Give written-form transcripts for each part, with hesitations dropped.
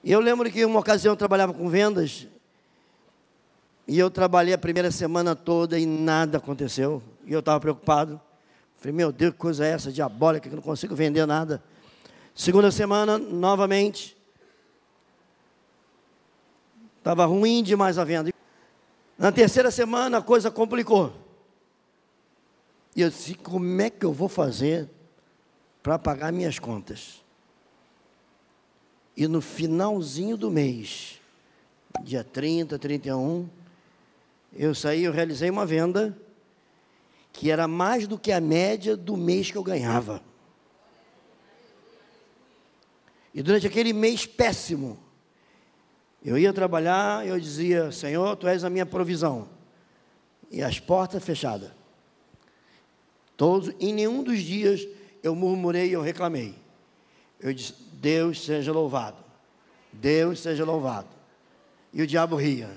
E eu lembro que em uma ocasião eu trabalhava com vendas, e eu trabalhei a primeira semana toda e nada aconteceu. E eu estava preocupado. Falei, meu Deus, que coisa é essa, diabólica, que eu não consigo vender nada. Segunda semana, novamente, estava ruim demais a venda. Na terceira semana, a coisa complicou. E eu disse, como é que eu vou fazer para pagar minhas contas? E no finalzinho do mês, dia 30, 31, eu realizei uma venda que era mais do que a média do mês que eu ganhava. E durante aquele mês péssimo, eu ia trabalhar e eu dizia, Senhor, Tu és a minha provisão. E as portas fechadas. Em nenhum dos dias eu murmurei e eu reclamei. Eu disse, Deus seja louvado. Deus seja louvado. E o diabo ria.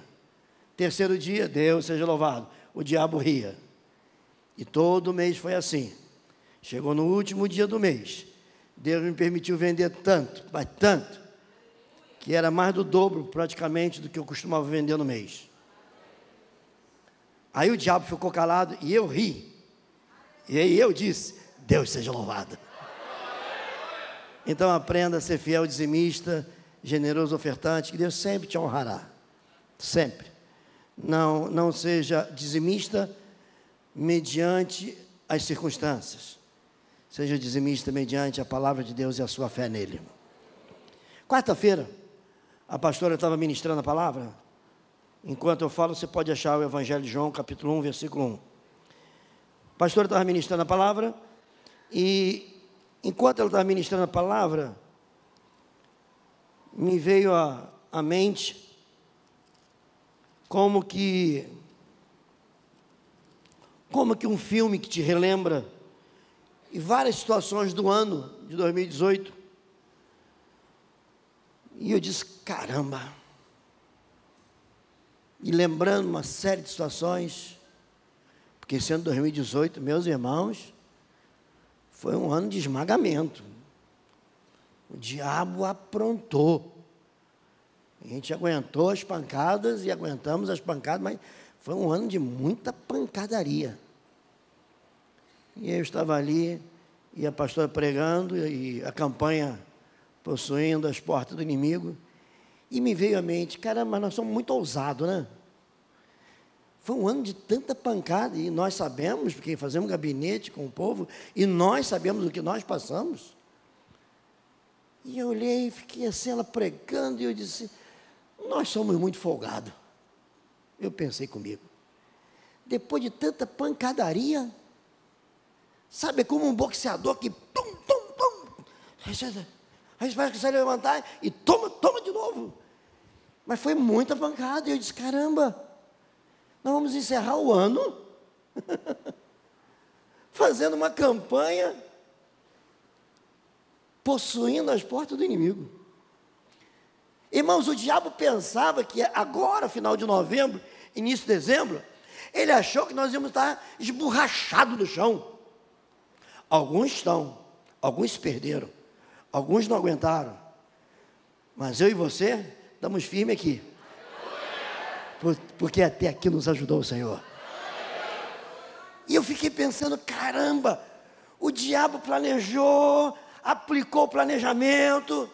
Terceiro dia, Deus seja louvado. O diabo ria. E todo mês foi assim. Chegou no último dia do mês. Deus me permitiu vender tanto, mas tanto, que era mais do dobro praticamente do que eu costumava vender no mês. Aí o diabo ficou calado e eu ri. E aí eu disse, Deus seja louvado. Então aprenda a ser fiel dizimista, generoso ofertante, que Deus sempre te honrará. Sempre. Não seja dizimista mediante as circunstâncias. Seja dizimista mediante a palavra de Deus e a sua fé nele. Quarta-feira, a pastora estava ministrando a palavra. Enquanto eu falo, você pode achar o Evangelho de João, capítulo 1, versículo 1. A pastora estava ministrando a palavra e, enquanto ela estava ministrando a palavra, me veio à mente como que um filme que te relembra em várias situações do ano de 2018. E eu disse, caramba. E lembrando uma série de situações, porque esse ano de 2018, meus irmãos, foi um ano de esmagamento. O diabo aprontou. A gente aguentou as pancadas e aguentamos as pancadas, mas foi um ano de muita pancadaria. E eu estava ali, e a pastora pregando, e a campanha possuindo as portas do inimigo. E me veio à mente, caramba, nós somos muito ousados, né? Foi um ano de tanta pancada, e nós sabemos, porque fazemos gabinete com o povo, e nós sabemos o que nós passamos. E eu olhei e fiquei assim, ela pregando, e eu disse, nós somos muito folgados. Eu pensei comigo, depois de tanta pancadaria, sabe como um boxeador que tum, tum, tum, aí vai que sai levantar e toma de novo. Mas foi muita pancada, e eu disse, caramba, nós vamos encerrar o ano fazendo uma campanha possuindo as portas do inimigo. Irmãos, o diabo pensava que agora, final de novembro, início de dezembro, ele achou que nós íamos estar esborrachados no chão. Alguns estão, alguns se perderam, alguns não aguentaram, mas eu e você estamos firmes aqui, porque até aqui nos ajudou o Senhor. E eu fiquei pensando, caramba, o diabo planejou, aplicou o planejamento,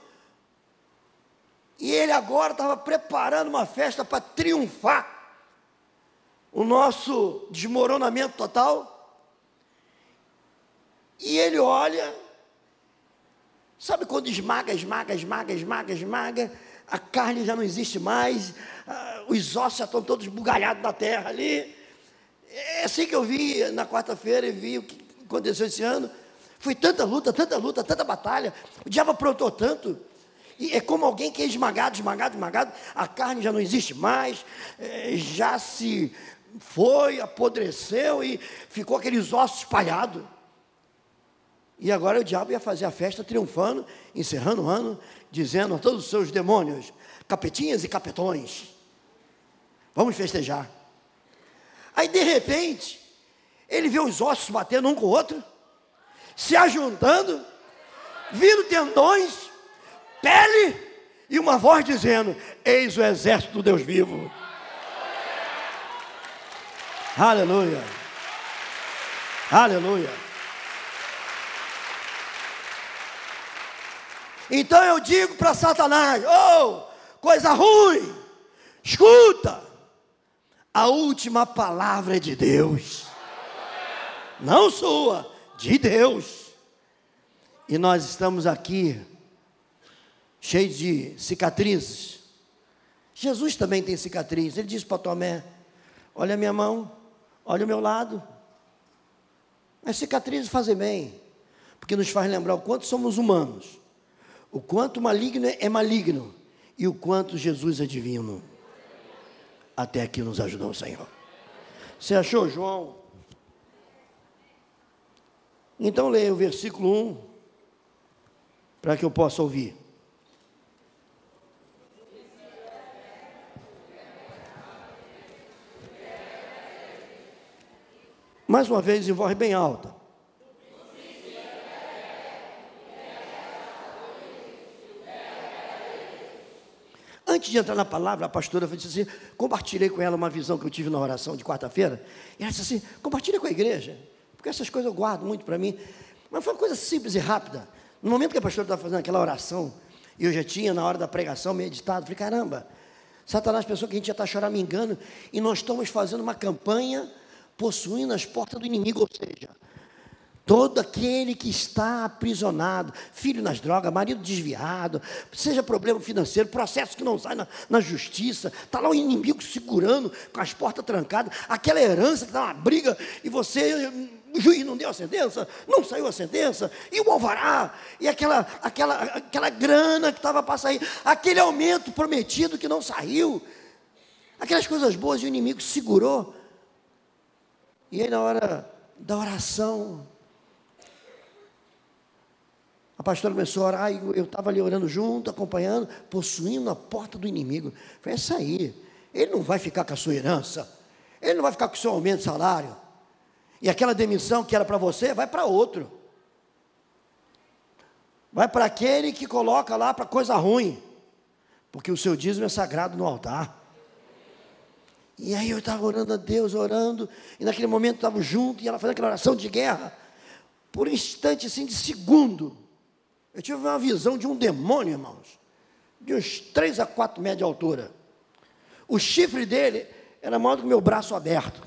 e ele agora estava preparando uma festa para triunfar o nosso desmoronamento total. E ele olha, sabe quando esmaga, a carne já não existe mais, os ossos já estão todos bugalhados na terra ali. É assim que eu vi na quarta-feira e vi o que aconteceu esse ano. Foi tanta luta, tanta batalha, o diabo aprontou tanto. E é como alguém que é esmagado, a carne já não existe mais, já se foi, apodreceu e ficou aqueles ossos espalhados. E agora o diabo ia fazer a festa triunfando, encerrando o ano, dizendo a todos os seus demônios, capetinhas e capetões, vamos festejar. Aí de repente, ele vê os ossos batendo um com o outro, se ajuntando, vindo tendões, pele, e uma voz dizendo: eis o exército do Deus vivo. Aleluia. Aleluia. Então eu digo para Satanás: oh, coisa ruim, escuta, a última palavra é de Deus, não sua, de Deus. E nós estamos aqui cheios de cicatrizes. Jesus também tem cicatriz. Ele disse para Tomé: olha a minha mão, olha o meu lado. As cicatrizes fazem bem, porque nos faz lembrar o quanto somos humanos, o quanto maligno é maligno e o quanto Jesus é divino. Até aqui nos ajudou o Senhor. Você achou, João? Então leia o versículo 1, para que eu possa ouvir. Mais uma vez, em voz bem alta. Antes de entrar na palavra, a pastora disse assim, compartilhei com ela uma visão que eu tive na oração de quarta-feira. E ela disse assim: compartilha com a igreja, porque essas coisas eu guardo muito para mim. Mas foi uma coisa simples e rápida. No momento que a pastora estava fazendo aquela oração, e eu já tinha, na hora da pregação, meditado, falei: caramba, Satanás pensou que a gente já está choramingando, e nós estamos fazendo uma campanha possuindo as portas do inimigo, ou seja, todo aquele que está aprisionado, filho nas drogas, marido desviado, seja problema financeiro, processo que não sai na justiça, está lá o inimigo segurando, com as portas trancadas, aquela herança que está uma briga, e você, o juiz não deu a sentença, não saiu a sentença, e o alvará, e aquela grana que estava para sair, aquele aumento prometido que não saiu, aquelas coisas boas, e o inimigo segurou. E aí, na hora da oração, a pastora começou a orar, e eu estava ali orando junto, acompanhando, possuindo a porta do inimigo. Foi essa aí. Ele não vai ficar com a sua herança, ele não vai ficar com o seu aumento de salário, e aquela demissão que era para você, vai para outro, vai para aquele que coloca lá para coisa ruim, porque o seu dízimo é sagrado no altar. E aí eu estava orando a Deus, orando, e naquele momento estava junto, e ela fazendo aquela oração de guerra, por um instante assim de segundo, eu tive uma visão de um demônio, irmãos, de uns 3 a 4 metros de altura. O chifre dele era maior do que o meu braço aberto,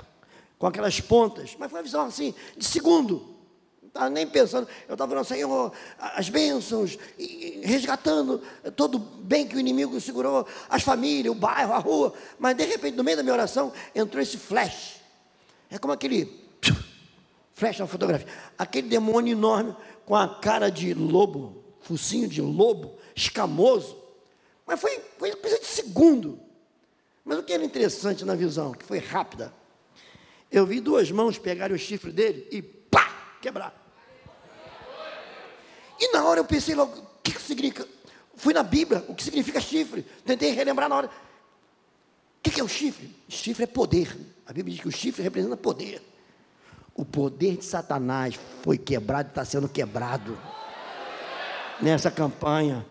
com aquelas pontas, mas foi uma visão assim, de segundo, não estava nem pensando, eu estava orando, Senhor, as bênçãos, e resgatando todo o bem que o inimigo segurou, as famílias, o bairro, a rua, mas de repente, no meio da minha oração, entrou esse flash, é como aquele flash na fotografia, aquele demônio enorme, com a cara de lobo, focinho de lobo, escamoso, mas foi coisa de segundo. Mas o que era interessante na visão, que foi rápida, eu vi 2 mãos pegarem o chifre dele e pá, quebrar. E na hora eu pensei logo, o que significa? Fui na Bíblia, o que significa chifre, tentei relembrar na hora. O que é o chifre? Chifre é poder. A Bíblia diz que o chifre representa poder. O poder de Satanás foi quebrado e está sendo quebrado nessa campanha.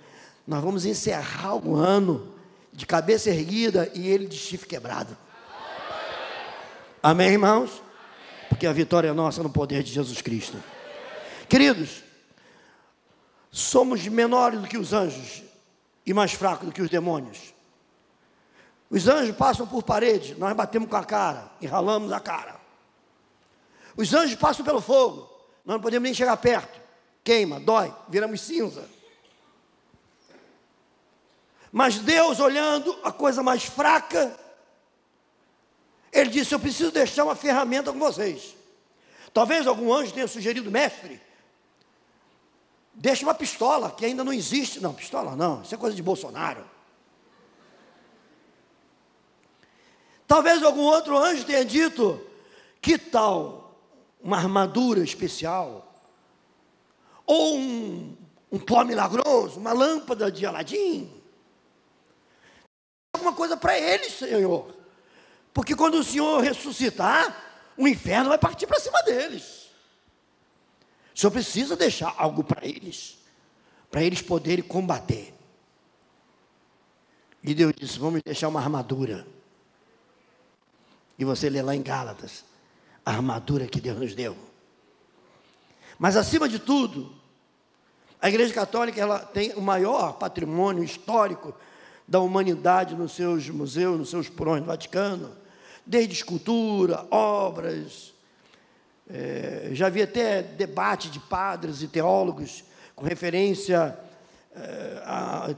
Nós vamos encerrar o ano de cabeça erguida e ele de chifre quebrado. Amém, irmãos? Porque a vitória é nossa no poder de Jesus Cristo. Queridos, somos menores do que os anjos e mais fracos do que os demônios. Os anjos passam por parede, nós batemos com a cara e ralamos a cara. Os anjos passam pelo fogo, nós não podemos nem chegar perto, queima, dói, viramos cinza. Mas Deus, olhando a coisa mais fraca, Ele disse: eu preciso deixar uma ferramenta com vocês. Talvez algum anjo tenha sugerido: mestre, deixa uma pistola, que ainda não existe. Não, pistola não, isso é coisa de Bolsonaro. Talvez algum outro anjo tenha dito: que tal uma armadura especial? Ou um pó milagroso, uma lâmpada de Aladim? Alguma coisa para eles, Senhor. Porque quando o Senhor ressuscitar, o inferno vai partir para cima deles. O Senhor precisa deixar algo para eles poderem combater. E Deus disse, vamos deixar uma armadura. E você lê lá em Gálatas, a armadura que Deus nos deu. Mas acima de tudo, a Igreja Católica, ela tem o maior patrimônio histórico da humanidade nos seus museus, nos seus porões do Vaticano, desde escultura, obras. Já havia até debate de padres e teólogos com referência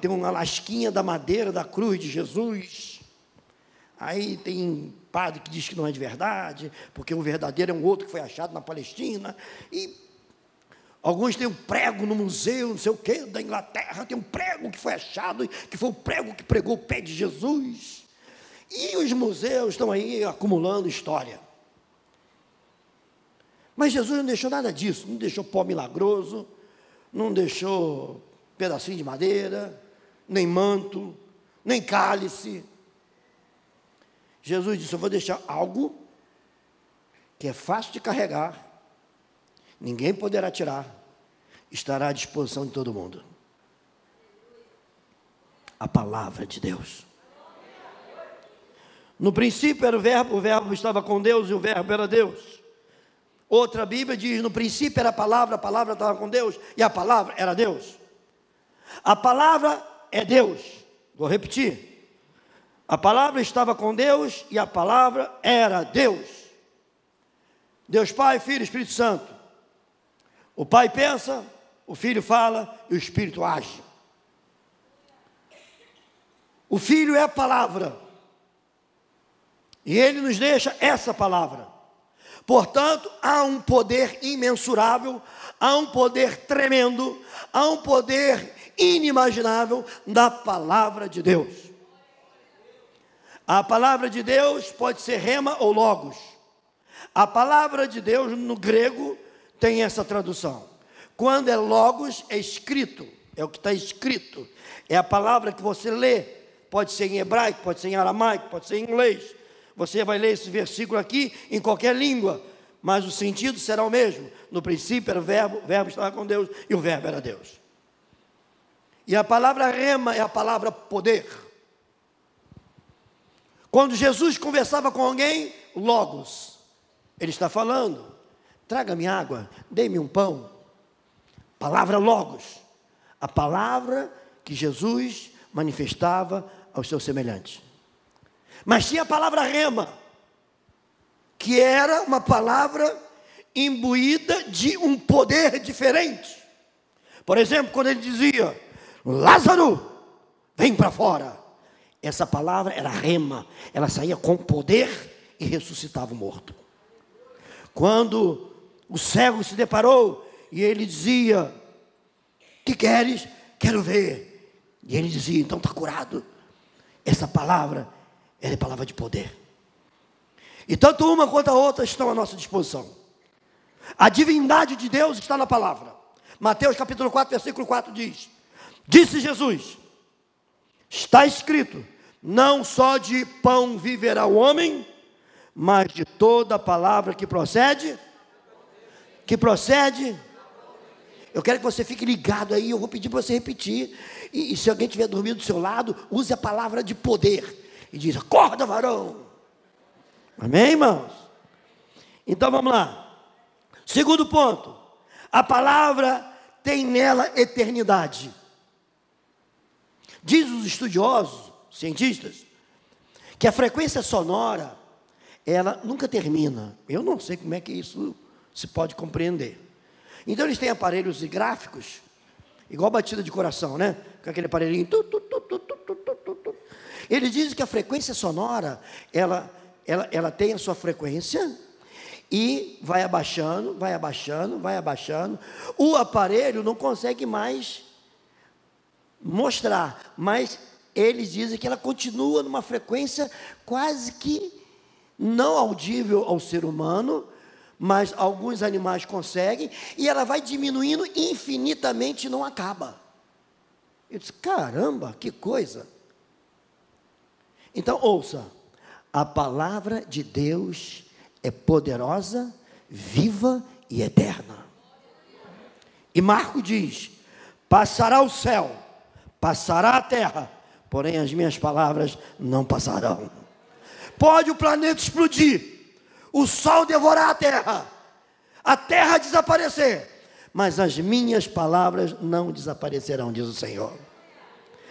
tem uma lasquinha da madeira da cruz de Jesus. Aí tem padre que diz que não é de verdade, porque o verdadeiro é um outro que foi achado na Palestina. E alguns têm um prego no museu, não sei o quê, da Inglaterra, tem um prego que foi achado, que foi o prego que pregou o pé de Jesus. E os museus estão aí acumulando história. Mas Jesus não deixou nada disso, não deixou pó milagroso, não deixou pedacinho de madeira, nem manto, nem cálice. Jesus disse, eu vou deixar algo que é fácil de carregar, ninguém poderá tirar, estará à disposição de todo mundo. A palavra de Deus. No princípio era o verbo estava com Deus e o verbo era Deus. Outra Bíblia diz, no princípio era a palavra estava com Deus e a palavra era Deus. A palavra é Deus. Vou repetir. A palavra estava com Deus e a palavra era Deus. Deus Pai, Filho e Espírito Santo. O Pai pensa, o Filho fala e o Espírito age. O Filho é a palavra. E Ele nos deixa essa palavra. Portanto, há um poder imensurável, há um poder tremendo, há um poder inimaginável na palavra de Deus. A palavra de Deus pode ser rema ou logos. A palavra de Deus no grego tem essa tradução. Quando é logos, é escrito, é o que está escrito. É a palavra que você lê, pode ser em hebraico, pode ser em aramaico, pode ser em inglês. Você vai ler esse versículo aqui em qualquer língua, mas o sentido será o mesmo. No princípio era o verbo estava com Deus e o verbo era Deus. E a palavra rema é a palavra poder. Quando Jesus conversava com alguém, logos, Ele está falando, traga-me água, dê-me um pão. Palavra logos, a palavra que Jesus manifestava aos seus semelhantes. Mas tinha a palavra rema, que era uma palavra imbuída de um poder diferente. Por exemplo, quando ele dizia, Lázaro, vem para fora. Essa palavra era rema, ela saía com poder e ressuscitava o morto. Quando o cego se deparou e ele dizia, que queres? Quero ver. E ele dizia, então está curado. Essa palavra é palavra de poder. E tanto uma quanto a outra estão à nossa disposição. A divindade de Deus está na palavra. Mateus capítulo 4, versículo 4 diz, disse Jesus, está escrito, não só de pão viverá o homem, mas de toda a palavra que procede. Eu quero que você fique ligado aí, eu vou pedir para você repetir. E se alguém estiver dormindo do seu lado, use a palavra de poder. E diz, acorda varão. Amém, irmãos? Então vamos lá. Segundo ponto, a palavra tem nela eternidade. Diz os estudiosos, cientistas, que a frequência sonora, ela nunca termina. Eu não sei como é que isso se pode compreender. Então eles têm aparelhos gráficos, igual batida de coração, né? Com aquele aparelhinho. Eles dizem que a frequência sonora, ela tem a sua frequência e vai abaixando. O aparelho não consegue mais mostrar, mas eles dizem que ela continua numa frequência quase que não audível ao ser humano, mas alguns animais conseguem, e ela vai diminuindo infinitamente e não acaba. Eu disse, caramba, que coisa. Então ouça, a palavra de Deus é poderosa, viva e eterna. E Marco diz, passará o céu, passará a terra, porém as minhas palavras não passarão. Pode o planeta explodir, o sol devorar a terra desaparecer, mas as minhas palavras não desaparecerão, diz o Senhor,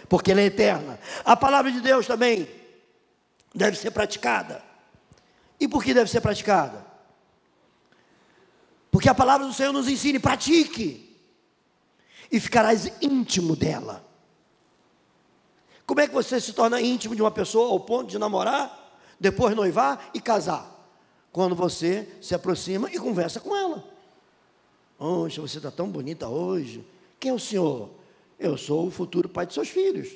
porque ela é eterna. A palavra de Deus também deve ser praticada. E por que deve ser praticada? Porque a palavra do Senhor nos ensina: pratique, e ficarás íntimo dela. Como é que você se torna íntimo de uma pessoa ao ponto de namorar, depois noivar e casar? Quando você se aproxima e conversa com ela. Poxa, você está tão bonita hoje. Quem é o senhor? Eu sou o futuro pai de seus filhos.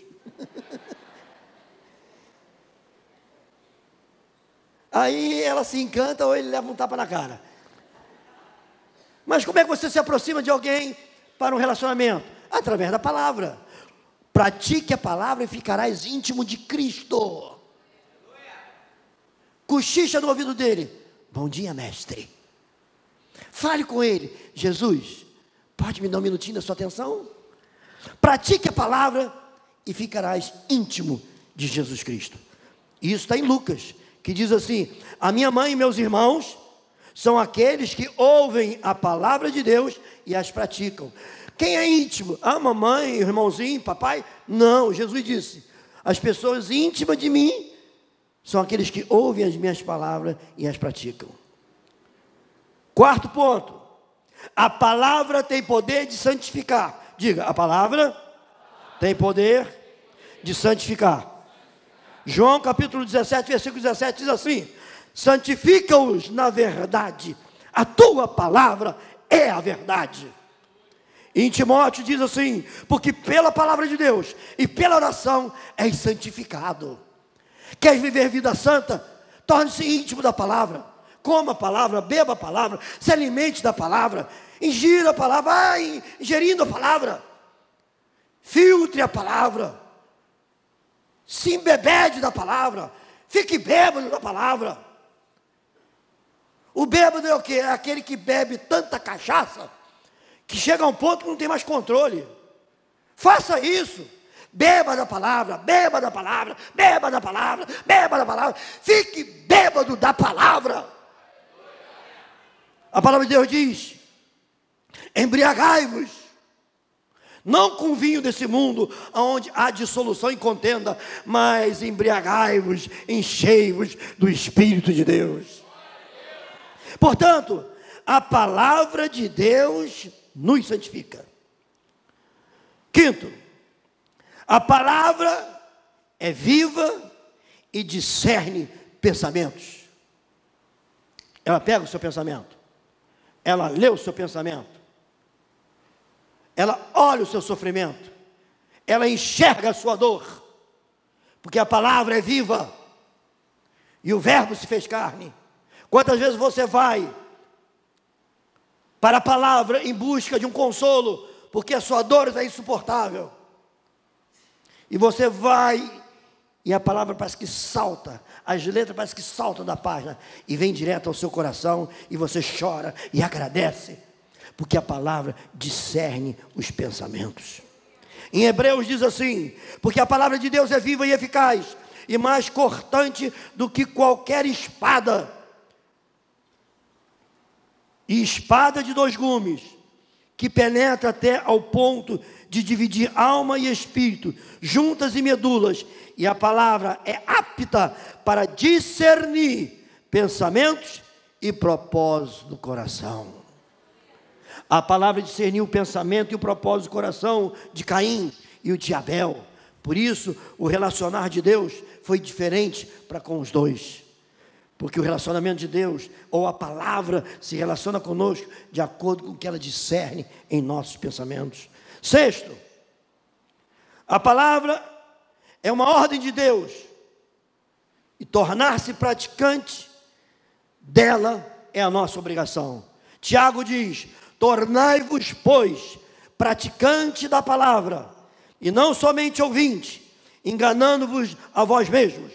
Aí ela se encanta ou ele leva um tapa na cara. Mas como é que você se aproxima de alguém para um relacionamento? Através da palavra. Pratique a palavra e ficarás íntimo de Cristo. Cochicha no ouvido dele: bom dia, mestre. Fale com ele: Jesus, pode me dar um minutinho da sua atenção? Pratique a palavra e ficarás íntimo de Jesus Cristo. Isso está em Lucas, que diz assim: a minha mãe e meus irmãos são aqueles que ouvem a palavra de Deus e as praticam. Quem é íntimo? A mamãe, irmãozinho, papai? Não, Jesus disse: as pessoas íntimas de mim são aqueles que ouvem as minhas palavras e as praticam. Quarto ponto: a palavra tem poder de santificar. Diga: a palavra tem poder de santificar. João capítulo 17, versículo 17 diz assim: santifica-os na verdade, a tua palavra é a verdade. Em Timóteo diz assim: porque pela palavra de Deus e pela oração és santificado. Queres viver vida santa? Torne-se íntimo da palavra. Coma a palavra, beba a palavra, se alimente da palavra, ingira a palavra, vai ingerindo a palavra, filtre a palavra, se embebede da palavra, fique bêbado da palavra. O bêbado é o quê? É aquele que bebe tanta cachaça que chega a um ponto que não tem mais controle. Faça isso. Beba da palavra, beba da palavra, beba da palavra, beba da palavra. Fique bêbado da palavra. A palavra de Deus diz: embriagai-vos, não com vinho desse mundo, onde há dissolução e contenda, mas embriagai-vos, enchei-vos do Espírito de Deus. Portanto, a palavra de Deus nos santifica. Quinto, a palavra é viva e discerne pensamentos. Ela pega o seu pensamento, ela lê o seu pensamento, ela olha o seu sofrimento, ela enxerga a sua dor, porque a palavra é viva e o verbo se fez carne. Quantas vezes você vai para a palavra em busca de um consolo, porque a sua dor está insuportável, e você vai e a palavra parece que salta, as letras parecem que saltam da página e vem direto ao seu coração, e você chora e agradece, porque a palavra discerne os pensamentos. Em Hebreus diz assim: porque a palavra de Deus é viva e eficaz, e mais cortante do que qualquer espada, e espada de dois gumes, que penetra até ao ponto de dividir alma e espírito, juntas e medulas, e a palavra é apta para discernir pensamentos e propósitos do coração. A palavra discerniu o pensamento e o propósito do coração de Caim e o de Abel. Por isso, o relacionar de Deus foi diferente para com os dois. Porque o relacionamento de Deus, ou a palavra, se relaciona conosco de acordo com o que ela discerne em nossos pensamentos. Sexto, a palavra é uma ordem de Deus, e tornar-se praticante dela é a nossa obrigação. Tiago diz: tornai-vos, pois, praticante da palavra, e não somente ouvinte, enganando-vos a vós mesmos,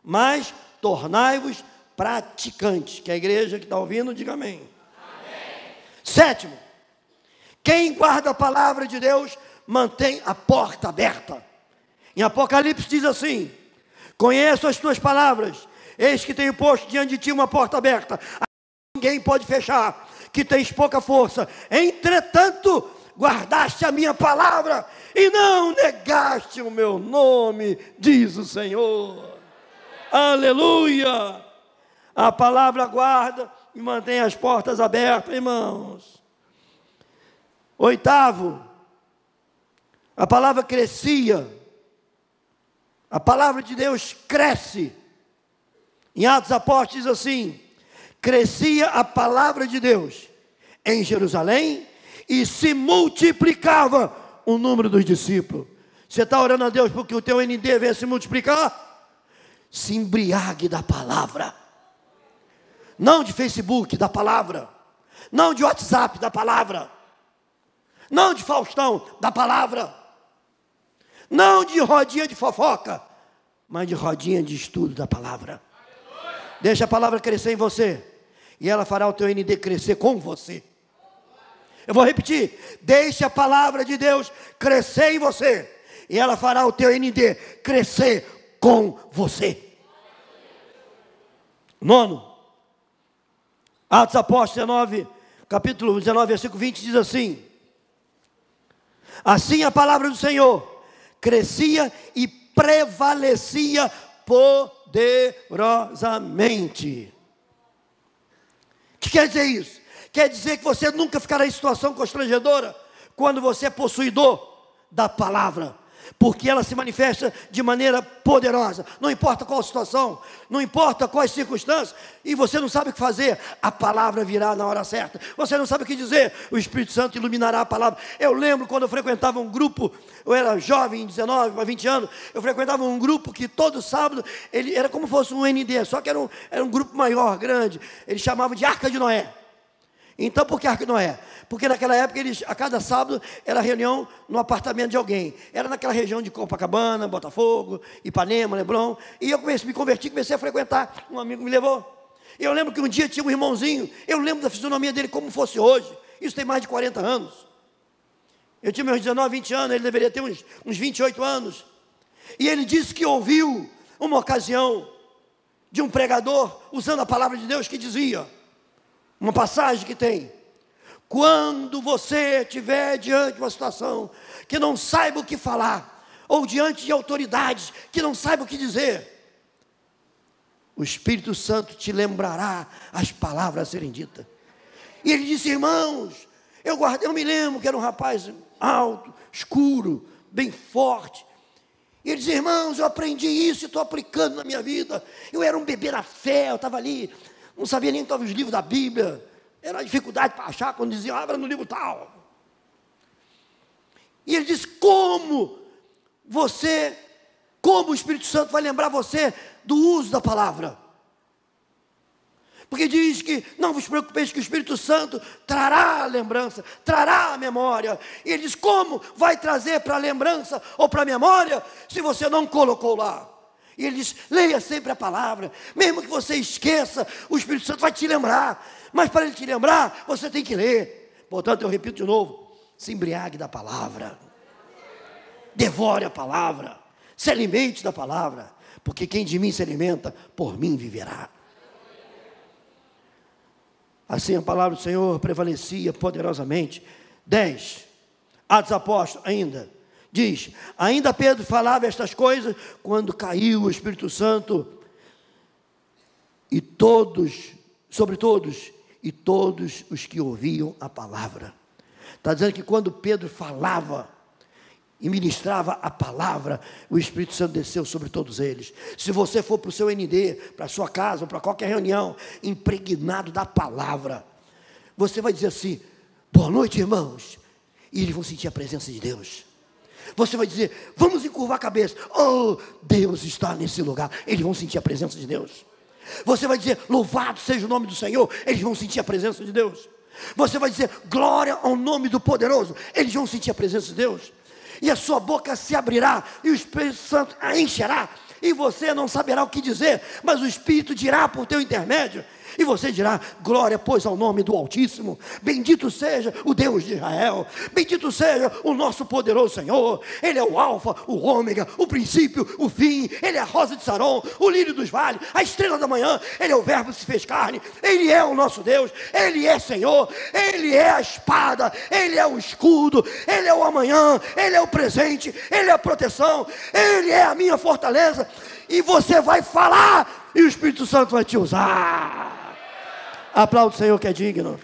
mas tornai-vos praticantes. Que a igreja que está ouvindo, diga amém. Amém. Sétimo, quem guarda a palavra de Deus mantém a porta aberta. Em Apocalipse diz assim: conheço as tuas palavras, eis que tenho posto diante de ti uma porta aberta, ninguém pode fechar, que tens pouca força, entretanto guardaste a minha palavra e não negaste o meu nome, diz o Senhor. Aleluia! A palavra guarda e mantém as portas abertas, irmãos. Oitavo, a palavra crescia. A palavra de Deus cresce. Em Atos dos Apóstolos diz assim: crescia a palavra de Deus em Jerusalém e se multiplicava o número dos discípulos. Você está orando a Deus porque o teu ND venha se multiplicar? Se embriague da palavra. Não de Facebook, da palavra. Não de WhatsApp, da palavra. Não de Faustão, da palavra. Não de rodinha de fofoca, mas de rodinha de estudo da palavra. Deixa a palavra crescer em você, e ela fará o teu ND crescer com você. Eu vou repetir: deixa a palavra de Deus crescer em você, e ela fará o teu ND crescer com você. Nono, Atos Apóstolos 19, capítulo 19, versículo 20, diz assim: assim a palavra do Senhor crescia e prevalecia poderosamente. O que quer dizer isso? Quer dizer que você nunca ficará em situação constrangedora quando você é possuidor da palavra, porque ela se manifesta de maneira poderosa. Não importa qual situação, não importa quais circunstâncias, e você não sabe o que fazer, a palavra virá na hora certa. Você não sabe o que dizer, o Espírito Santo iluminará a palavra. Eu lembro quando eu frequentava um grupo, eu era jovem, 19 para 20 anos, eu frequentava um grupo que todo sábado, ele era como se fosse um ND, só que era um grupo maior, grande, eles chamavam de Arca de Noé. Então, por que Arca de Noé? Porque naquela época, a cada sábado, era reunião no apartamento de alguém. Era naquela região de Copacabana, Botafogo, Ipanema, Leblon. E eu me converti, comecei a frequentar. Um amigo me levou. E eu lembro que um dia tinha um irmãozinho. Eu lembro da fisionomia dele como fosse hoje. Isso tem mais de 40 anos. Eu tinha meus 19, 20 anos. Ele deveria ter uns 28 anos. E ele disse que ouviu uma ocasião de um pregador usando a palavra de Deus que dizia... uma passagem que tem: quando você estiver diante de uma situação que não saiba o que falar, ou diante de autoridades que não saiba o que dizer, o Espírito Santo te lembrará as palavras a serem ditas. E ele disse: irmãos, eu me lembro que era um rapaz alto, escuro, bem forte. E ele disse: irmãos, eu aprendi isso e estou aplicando na minha vida. Eu era um bebê na fé, eu estava ali, não sabia nem todos os livros da Bíblia. Era uma dificuldade para achar quando diziam: abra no livro tal. E ele disse: como o Espírito Santo vai lembrar você do uso da palavra? Porque diz que não vos preocupeis, que o Espírito Santo trará a lembrança, trará a memória. E ele diz: como vai trazer para a lembrança ou para a memória se você não colocou lá? E ele diz: leia sempre a palavra, mesmo que você esqueça, o Espírito Santo vai te lembrar, mas para ele te lembrar, você tem que ler. Portanto, eu repito de novo: se embriague da palavra, devore a palavra, se alimente da palavra, porque quem de mim se alimenta, por mim viverá. Assim a palavra do Senhor prevalecia poderosamente. 10, Atos dos Apóstolos ainda, diz: ainda Pedro falava estas coisas quando caiu o Espírito Santo sobre todos os que ouviam a palavra. Está dizendo que quando Pedro falava e ministrava a palavra, o Espírito Santo desceu sobre todos eles. Se você for para o seu ND, para a sua casa, ou para qualquer reunião, impregnado da palavra, você vai dizer assim: boa noite, irmãos, e eles vão sentir a presença de Deus. Você vai dizer: vamos encurvar a cabeça, oh, Deus está nesse lugar, eles vão sentir a presença de Deus. Você vai dizer: louvado seja o nome do Senhor, eles vão sentir a presença de Deus. Você vai dizer: glória ao nome do poderoso, eles vão sentir a presença de Deus. E a sua boca se abrirá, e o Espírito Santo a encherá, e você não saberá o que dizer, mas o Espírito dirá por teu intermédio. E você dirá: glória, pois, ao nome do Altíssimo. Bendito seja o Deus de Israel. Bendito seja o nosso poderoso Senhor. Ele é o alfa, o ômega, o princípio, o fim. Ele é a rosa de Saron, o lírio dos vales, a estrela da manhã. Ele é o verbo que se fez carne. Ele é o nosso Deus. Ele é Senhor. Ele é a espada. Ele é o escudo. Ele é o amanhã. Ele é o presente. Ele é a proteção. Ele é a minha fortaleza. E você vai falar, e o Espírito Santo vai te usar. Aplaude o Senhor que é digno.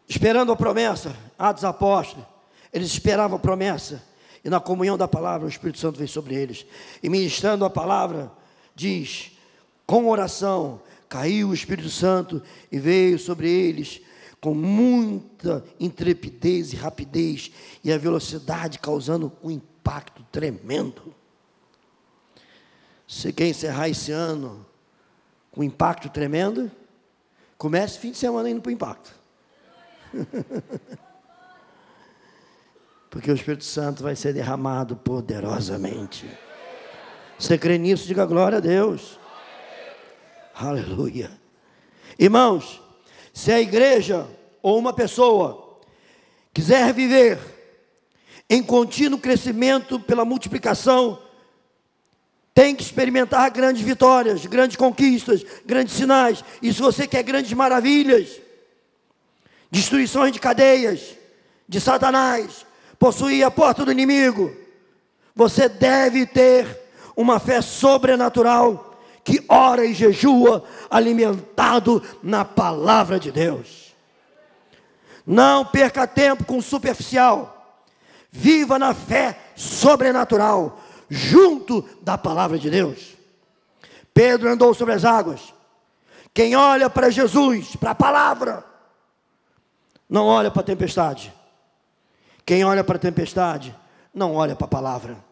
Esperando a promessa, Atos Apóstolos, eles esperavam a promessa, e na comunhão da palavra o Espírito Santo veio sobre eles, e ministrando a palavra, diz, com oração, caiu o Espírito Santo, e veio sobre eles, com muita intrepidez e rapidez, e a velocidade causando um impacto tremendo. Você quer encerrar esse ano com um impacto tremendo? Comece fim de semana indo para o impacto. Porque o Espírito Santo vai ser derramado poderosamente. Você crê nisso? Diga glória a Deus. Aleluia. Irmãos, se a igreja ou uma pessoa quiser viver em contínuo crescimento pela multiplicação, tem que experimentar grandes vitórias, grandes conquistas, grandes sinais. E se você quer grandes maravilhas, destruições de cadeias, de Satanás, possuir a porta do inimigo, você deve ter uma fé sobrenatural, que ora e jejua, alimentado na palavra de Deus. Não perca tempo com o superficial. Viva na fé sobrenatural, junto da palavra de Deus. Pedro andou sobre as águas. Quem olha para Jesus, para a palavra, não olha para a tempestade. Quem olha para a tempestade, não olha para a palavra.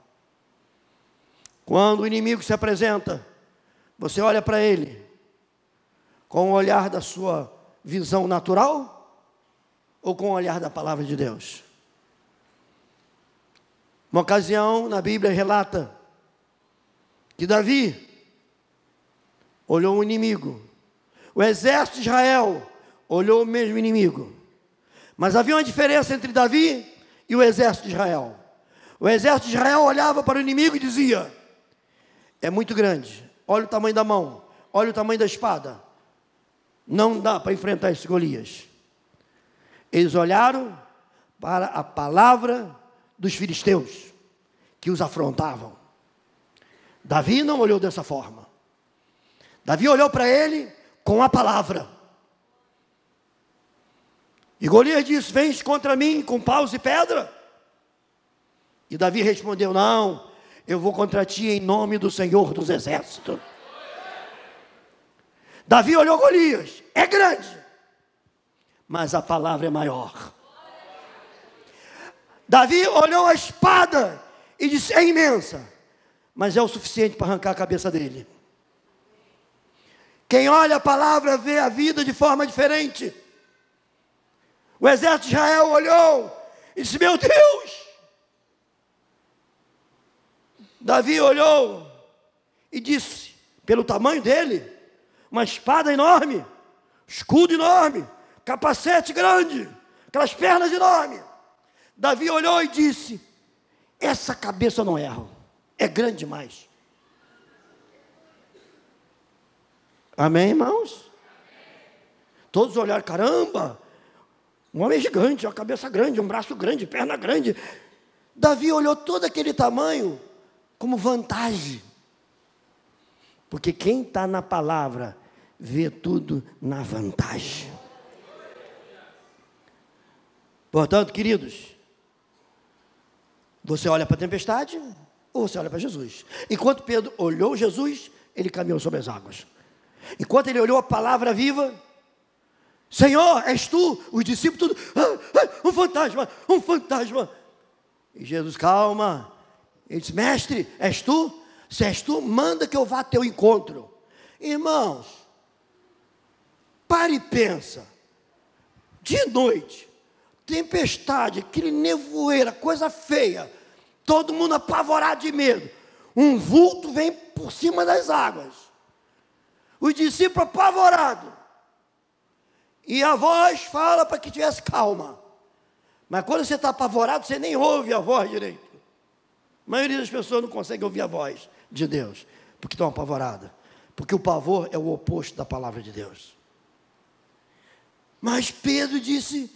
Quando o inimigo se apresenta, você olha para ele com o olhar da sua visão natural ou com o olhar da palavra de Deus? Uma ocasião na Bíblia relata que Davi olhou o inimigo. O exército de Israel olhou o mesmo inimigo. Mas havia uma diferença entre Davi e o exército de Israel. O exército de Israel olhava para o inimigo e dizia: é muito grande. Olha o tamanho da mão, olha o tamanho da espada. Não dá para enfrentar esse Golias. Eles olharam para a palavra dos filisteus, que os afrontavam. Davi não olhou dessa forma. Davi olhou para ele com a palavra. E Golias disse: vens contra mim com paus e pedra? E Davi respondeu: não, eu vou contra ti em nome do Senhor dos Exércitos. Davi olhou Golias, é grande, mas a palavra é maior. Davi olhou a espada e disse: é imensa, mas é o suficiente para arrancar a cabeça dele. Quem olha a palavra vê a vida de forma diferente. O exército de Israel olhou e disse: meu Deus! Davi olhou e disse, pelo tamanho dele, uma espada enorme, escudo enorme, capacete grande, aquelas pernas enormes. Davi olhou e disse: essa cabeça eu não erro, é grande demais. Amém, irmãos? Todos olharam: caramba, um homem gigante, uma cabeça grande, um braço grande, perna grande. Davi olhou todo aquele tamanho como vantagem, porque quem está na palavra vê tudo na vantagem. Portanto, queridos, você olha para a tempestade ou você olha para Jesus? Enquanto Pedro olhou Jesus, ele caminhou sobre as águas. Enquanto ele olhou a palavra viva: Senhor, és tu? Os discípulos tudo: um fantasma, um fantasma. E Jesus: calma. Ele disse: mestre, és tu? Se és tu, manda que eu vá ao teu encontro. Irmãos, pare e pensa. De noite, tempestade, aquele nevoeiro, coisa feia, todo mundo apavorado de medo. Um vulto vem por cima das águas. Os discípulos apavorados. E a voz fala para que tivesse calma. Mas quando você está apavorado, você nem ouve a voz direito. A maioria das pessoas não consegue ouvir a voz de Deus, porque estão apavoradas. Porque o pavor é o oposto da palavra de Deus. Mas Pedro disse: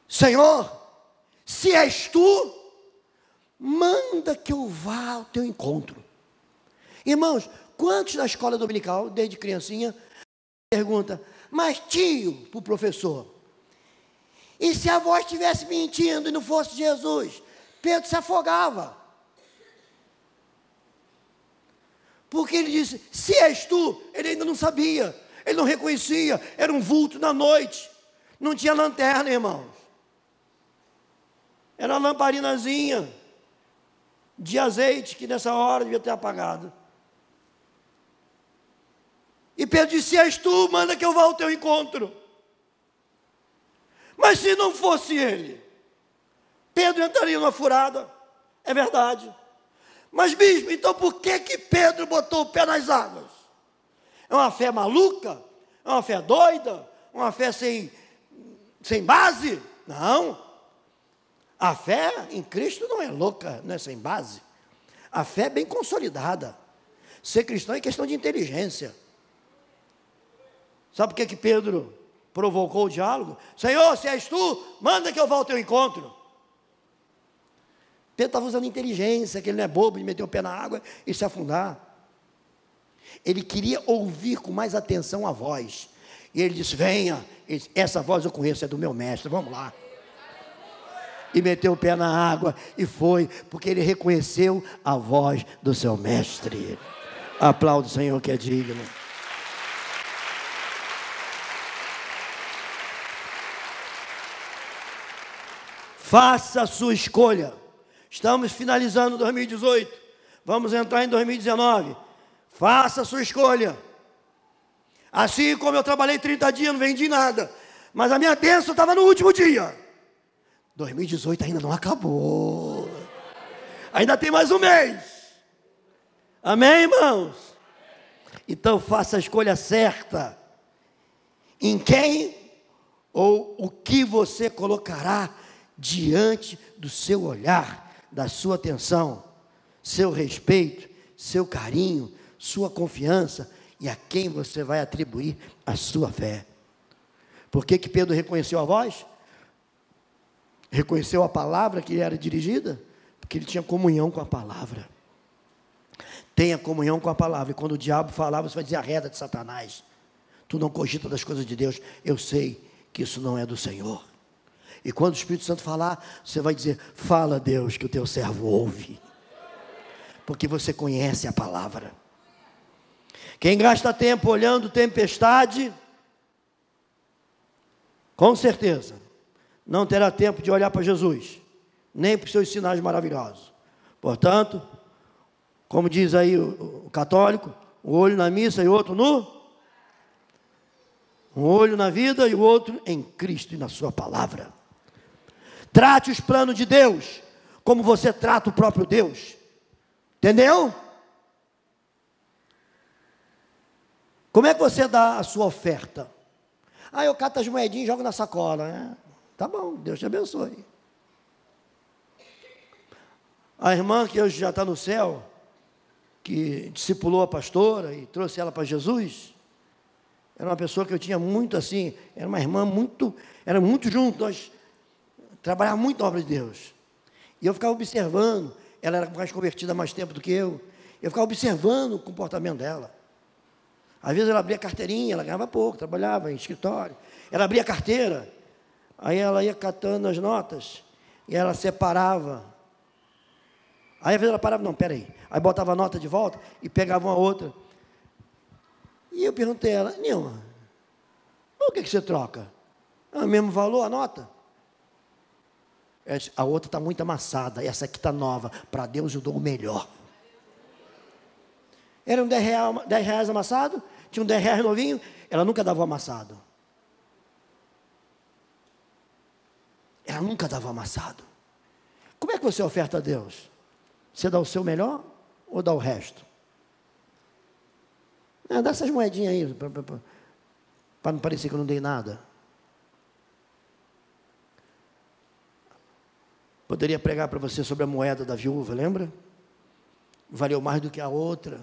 Senhor, se és tu, manda que eu vá ao teu encontro. Irmãos, quantos na escola dominical, desde criancinha, pergunta: mas tio, para o professor, e se a voz estivesse mentindo e não fosse Jesus? Pedro se afogava. Porque ele disse: se és tu, ele ainda não sabia, ele não reconhecia, era um vulto na noite, não tinha lanterna, irmãos, era uma lamparinazinha de azeite, que nessa hora devia ter apagado. E Pedro disse: se és tu, manda que eu vá ao teu encontro. Mas se não fosse ele, Pedro entraria numa furada, é verdade. Mas bispo, então por que Pedro botou o pé nas águas? É uma fé maluca? É uma fé doida? Uma fé sem base? Não. A fé em Cristo não é louca, não é sem base. A fé é bem consolidada. Ser cristão é questão de inteligência. Sabe por que Pedro provocou o diálogo? Senhor, se és tu, manda que eu vá ao teu encontro. Pedro estava usando inteligência, que ele não é bobo de meter o pé na água e se afundar. Ele queria ouvir com mais atenção a voz. E ele disse: venha, essa voz eu conheço, é do meu mestre, vamos lá. E meteu o pé na água e foi, porque ele reconheceu a voz do seu mestre. Aplauda o Senhor que é digno. Faça a sua escolha. Estamos finalizando 2018. Vamos entrar em 2019. Faça a sua escolha. Assim como eu trabalhei 30 dias, não vendi nada, mas a minha bênção estava no último dia. 2018 ainda não acabou. Ainda tem mais um mês. Amém, irmãos? Então faça a escolha certa. Em quem ou o que você colocará diante do seu olhar, da sua atenção, seu respeito, seu carinho, sua confiança, e a quem você vai atribuir a sua fé. Por que Pedro reconheceu a voz? Reconheceu a palavra que lhe era dirigida? Porque ele tinha comunhão com a palavra. Tenha comunhão com a palavra, e quando o diabo falava, você vai dizer: arreda de Satanás, tu não cogita das coisas de Deus, eu sei que isso não é do Senhor. E quando o Espírito Santo falar, você vai dizer: fala, Deus, que o teu servo ouve, porque você conhece a palavra. Quem gasta tempo olhando tempestade, com certeza não terá tempo de olhar para Jesus, nem para os seus sinais maravilhosos. Portanto, como diz aí o católico, um olho na missa e outro um olho na vida e o outro em Cristo e na sua palavra. Trate os planos de Deus como você trata o próprio Deus. Entendeu? Como é que você dá a sua oferta? Eu cato as moedinhas e jogo na sacola. Tá bom, Deus te abençoe. A irmã que hoje já está no céu, que discipulou a pastora e trouxe ela para Jesus, era uma pessoa que eu tinha muito assim, era uma irmã era muito junto, nós trabalhávamos muito na obra de Deus. E eu ficava observando, ela era mais convertida há mais tempo do que eu ficava observando o comportamento dela. Às vezes ela abria carteirinha, ela ganhava pouco, trabalhava em escritório. Ela abria a carteira, aí ela ia catando as notas, e ela separava. Aí às vezes ela parava, não, peraí. Aí botava a nota de volta e pegava uma outra. E eu perguntei a ela: Nilma, por que você troca? É o mesmo valor a nota? A outra está muito amassada, essa aqui está nova. Para Deus eu dou o melhor. Era um 10 reais amassado, tinha um 10 reais novinho, ela nunca dava o amassado. ela nunca dava amassado. Como é que você oferta a Deus? Você dá o seu melhor ou dá o resto? Dá essas moedinhas aí, para não parecer que eu não dei nada. Poderia pregar para você sobre a moeda da viúva, lembra? Valeu mais do que a outra,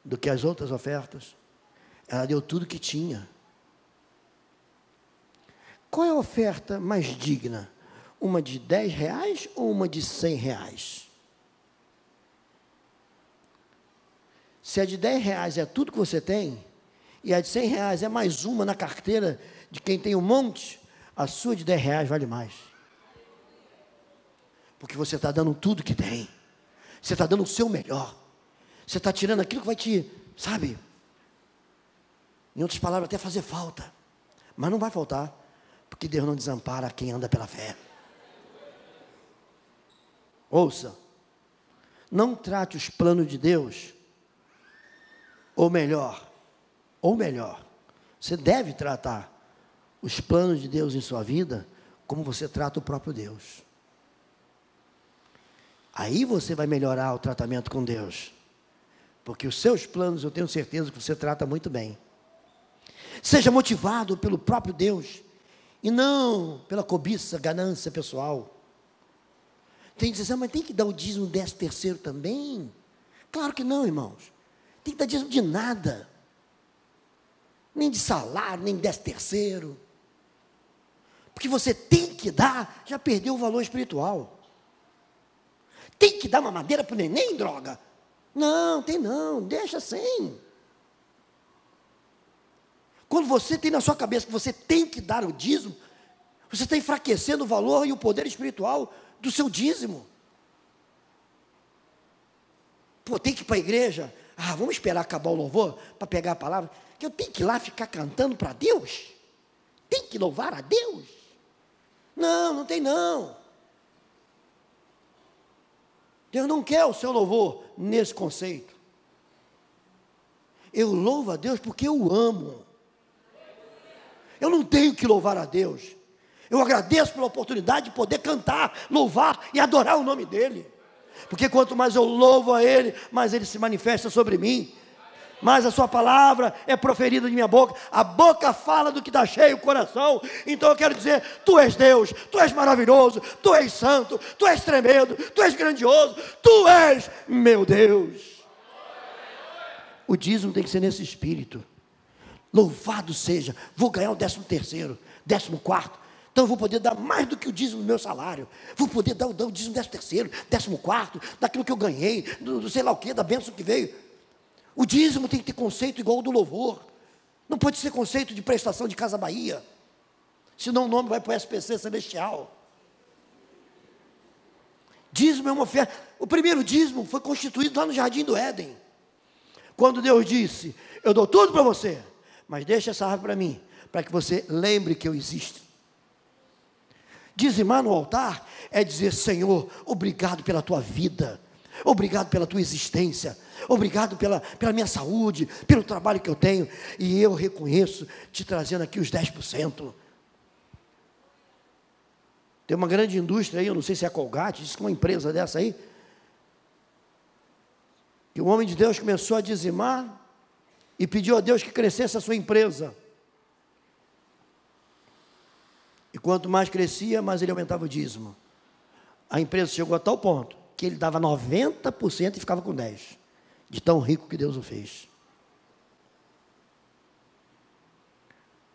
do que as outras ofertas. Ela deu tudo que tinha. Qual é a oferta mais digna? Uma de R$10 ou uma de R$100? Se a de R$10 é tudo que você tem, e a de R$100 é mais uma na carteira de quem tem um monte, a sua de R$10 vale mais. Porque você está dando tudo que tem. Você está dando o seu melhor. Você está tirando aquilo que vai te, sabe? Em outras palavras, até fazer falta. Mas não vai faltar. Porque Deus não desampara quem anda pela fé. Ouça. Não trate os planos de Deus. Ou melhor, você deve tratar os planos de Deus em sua vida como você trata o próprio Deus. Aí você vai melhorar o tratamento com Deus. Porque os seus planos, eu tenho certeza que você trata muito bem. Seja motivado pelo próprio Deus, e não pela cobiça, ganância pessoal. Tem que dizer, mas tem que dar o dízimo 10º também? Claro que não, irmãos. Tem que dar dízimo de nada. Nem de salário, nem 10º. Porque você tem que dar, já perdeu o valor espiritual. Tem que dar uma madeira para o neném, droga? Não, tem não, deixa sem. Quando você tem na sua cabeça que você tem que dar o dízimo, você está enfraquecendo o valor e o poder espiritual do seu dízimo. Pô, tem que ir para a igreja? Vamos esperar acabar o louvor para pegar a palavra, que eu tenho que ir lá ficar cantando para Deus? Tem que louvar a Deus? Não, não tem não. Deus não quer o seu louvor nesse conceito. Eu louvo a Deus porque eu amo. Eu não tenho que louvar a Deus. Eu agradeço pela oportunidade de poder cantar, louvar e adorar o nome dEle. Porque quanto mais eu louvo a Ele, mais Ele se manifesta sobre mim. Mais a sua palavra é proferida de minha boca. A boca fala do que está cheio o coração. Então eu quero dizer, Tu és Deus, Tu és maravilhoso, Tu és santo, Tu és tremendo, Tu és grandioso, Tu és meu Deus. O dízimo tem que ser nesse espírito. Louvado seja, vou ganhar o 13º, 14º. Então eu vou poder dar mais do que o dízimo do meu salário. Vou poder dar o dízimo 13º, 14º, daquilo que eu ganhei, do sei lá o que, da bênção que veio. O dízimo tem que ter conceito igual ao do louvor. Não pode ser conceito de prestação de Casa Bahia. Senão o nome vai para o SPC Celestial. Dízimo é uma oferta. O primeiro dízimo foi constituído lá no Jardim do Éden. Quando Deus disse, eu dou tudo para você, mas deixa essa árvore para mim, para que você lembre que eu existo. Dizimar no altar é dizer, Senhor, obrigado pela tua vida, obrigado pela tua existência, obrigado pela minha saúde, pelo trabalho que eu tenho, e eu reconheço, te trazendo aqui os 10%. Tem uma grande indústria aí, eu não sei se é a Colgate, diz que uma empresa dessa aí, que o homem de Deus começou a dizimar, e pediu a Deus que crescesse a sua empresa. E quanto mais crescia, mais ele aumentava o dízimo. A empresa chegou a tal ponto, que ele dava 90% e ficava com 10%. De tão rico que Deus o fez.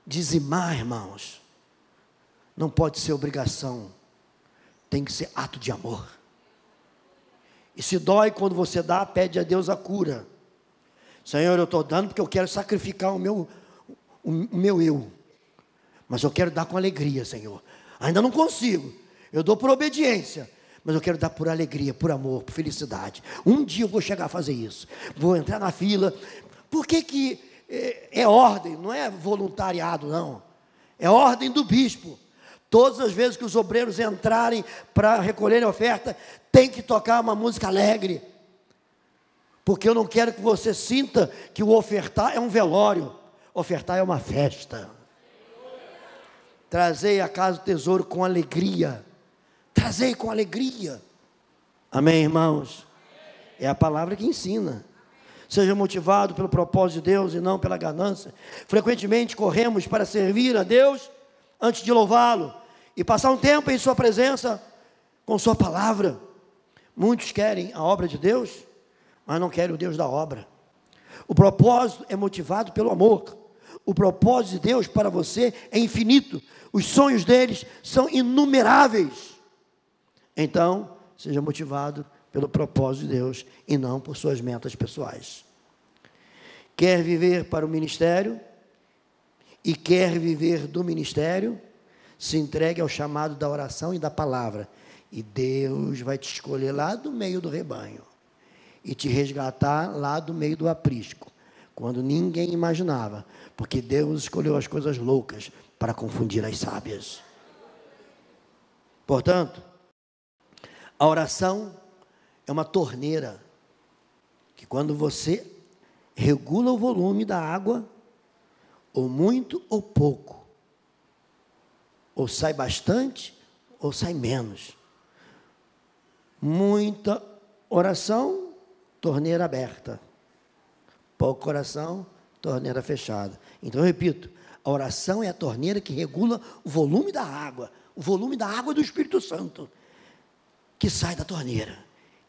Dizimar, irmãos, não pode ser obrigação. Tem que ser ato de amor. E se dói quando você dá, pede a Deus a cura. Senhor, eu estou dando porque eu quero sacrificar o meu eu. Mas eu quero dar com alegria, Senhor. Ainda não consigo. Eu dou por obediência. Mas eu quero dar por alegria, por amor, por felicidade. Um dia eu vou chegar a fazer isso. Vou entrar na fila. Por que é ordem? Não é voluntariado, não. É ordem do bispo. Todas as vezes que os obreiros entrarem para recolherem a oferta, tem que tocar uma música alegre. Porque eu não quero que você sinta que o ofertar é um velório. Ofertar é uma festa. Trazei a casa do tesouro com alegria. Trazei com alegria. Amém, irmãos? É a palavra que ensina. Seja motivado pelo propósito de Deus e não pela ganância. Frequentemente corremos para servir a Deus antes de louvá-lo e passar um tempo em sua presença com sua palavra. Muitos querem a obra de Deus, mas não querem o Deus da obra. O propósito é motivado pelo amor. O propósito de Deus para você é infinito. Os sonhos deles são inumeráveis. Então, seja motivado pelo propósito de Deus e não por suas metas pessoais. Quer viver para o ministério e quer viver do ministério, se entregue ao chamado da oração e da palavra. E Deus vai te escolher lá do meio do rebanho e te resgatar lá do meio do aprisco, quando ninguém imaginava, porque Deus escolheu as coisas loucas para confundir as sábias. Portanto, a oração é uma torneira, que quando você regula o volume da água, ou muito ou pouco, ou sai bastante, ou sai menos. Muita oração, torneira aberta. Pouca oração, torneira fechada. Então eu repito, a oração é a torneira que regula o volume da água do Espírito Santo, que sai da torneira.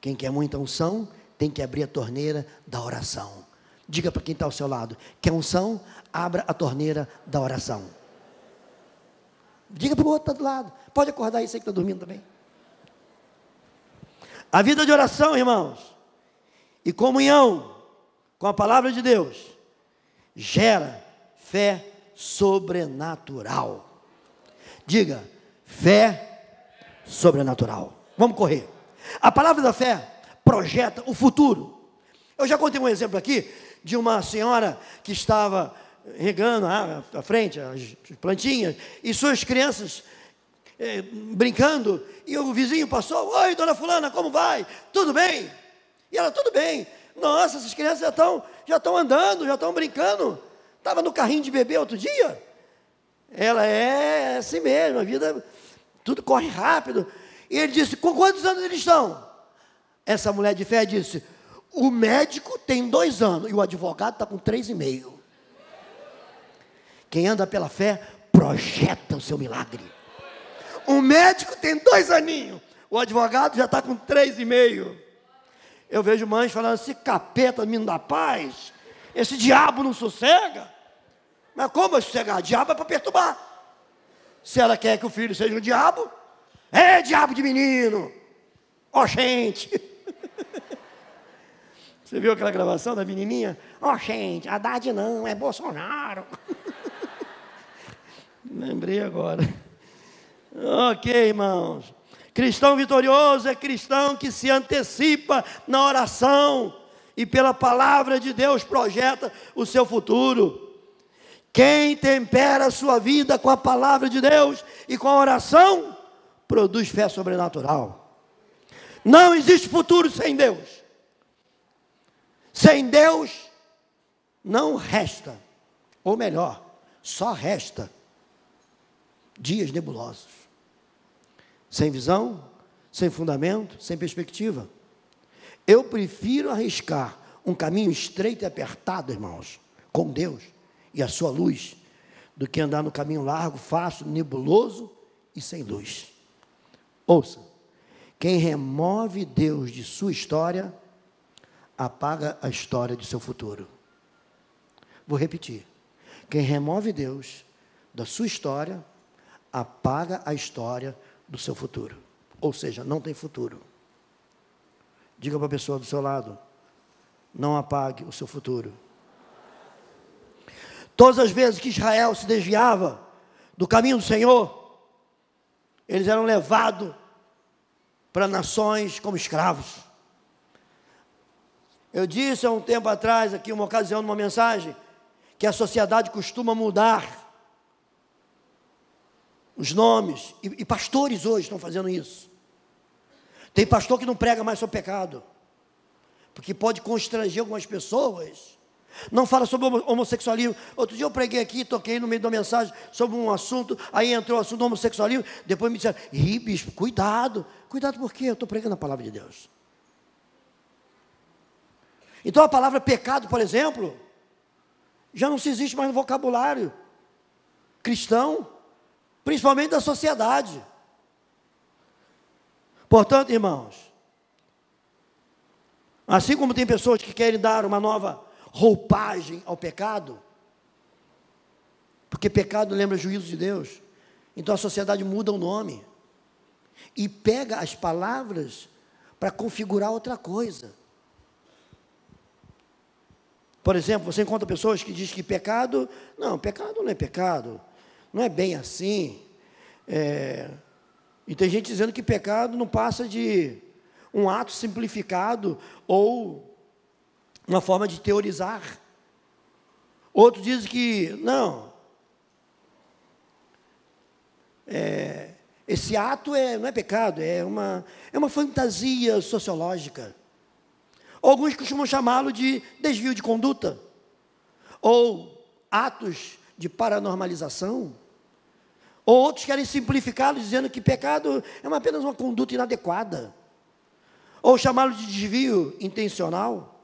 Quem quer muita unção, tem que abrir a torneira da oração. Diga para quem está ao seu lado, quer unção, abra a torneira da oração. Diga para o outro que está do lado, pode acordar aí, você que está dormindo também. A vida de oração, irmãos, e comunhão com a palavra de Deus, gera fé sobrenatural. Diga, fé sobrenatural. Vamos correr. A palavra da fé projeta o futuro. Eu já contei um exemplo aqui de uma senhora que estava regando à frente as plantinhas e suas crianças brincando, e o vizinho passou: oi, dona fulana, como vai? Tudo bem? E ela: tudo bem. Nossa, essas crianças já estão andando, já estão brincando. Estava no carrinho de bebê outro dia. Ela é assim mesmo, a vida, tudo corre rápido. E ele disse: com quantos anos eles estão? Essa mulher de fé disse: o médico tem 2 anos e o advogado está com 3,5. Quem anda pela fé projeta o seu milagre. O médico tem 2 aninhos, o advogado já está com 3,5. Eu vejo mães falando: esse capeta me dá paz, esse diabo não sossega. Mas como vai sossegar? Diabo é para perturbar. Se ela quer que o filho seja um diabo, é diabo de menino. Ó, gente. Você viu aquela gravação da menininha? Ó, gente, Haddad não, é Bolsonaro. Lembrei agora. Ok, irmãos. Cristão vitorioso é cristão que se antecipa na oração e pela palavra de Deus projeta o seu futuro. Quem tempera a sua vida com a palavra de Deus e com a oração, produz fé sobrenatural. Não existe futuro sem Deus. Sem Deus não resta, ou melhor, só resta dias nebulosos. Sem visão, sem fundamento, sem perspectiva. Eu prefiro arriscar um caminho estreito e apertado, irmãos, com Deus e a sua luz, do que andar no caminho largo, fácil, nebuloso e sem luz. Ouça, quem remove Deus de sua história, apaga a história de seu futuro. Vou repetir. Quem remove Deus da sua história, apaga a história do seu futuro. Ou seja, não tem futuro. Diga para a pessoa do seu lado: não apague o seu futuro. Todas as vezes que Israel se desviava do caminho do Senhor, eles eram levados para nações como escravos. Eu disse há um tempo atrás, aqui uma ocasião, numa mensagem, que a sociedade costuma mudar os nomes, e pastores hoje estão fazendo isso. Tem pastor que não prega mais sobre pecado, porque pode constranger algumas pessoas Não fala sobre homossexualismo. Outro dia eu preguei aqui, toquei no meio da mensagem sobre um assunto, aí entrou o assunto do homossexualismo, depois me disseram, bispo, cuidado. Cuidado por quê? Eu estou pregando a palavra de Deus. Então a palavra pecado, por exemplo, já não se existe mais no vocabulário cristão, principalmente da sociedade. Portanto, irmãos, assim como tem pessoas que querem dar uma nova roupagem ao pecado, porque pecado lembra juízo de Deus, então a sociedade muda o nome e pega as palavras para configurar outra coisa. Por exemplo, você encontra pessoas que dizem que pecado não é pecado, não é bem assim. E tem gente dizendo que pecado não passa de um ato simplificado ou uma forma de teorizar. Outros dizem que não, esse ato não é pecado, é uma fantasia sociológica. Alguns costumam chamá-lo de desvio de conduta, ou atos de paranormalização, ou outros querem simplificá-lo dizendo que pecado é apenas uma conduta inadequada, ou chamá-lo de desvio intencional.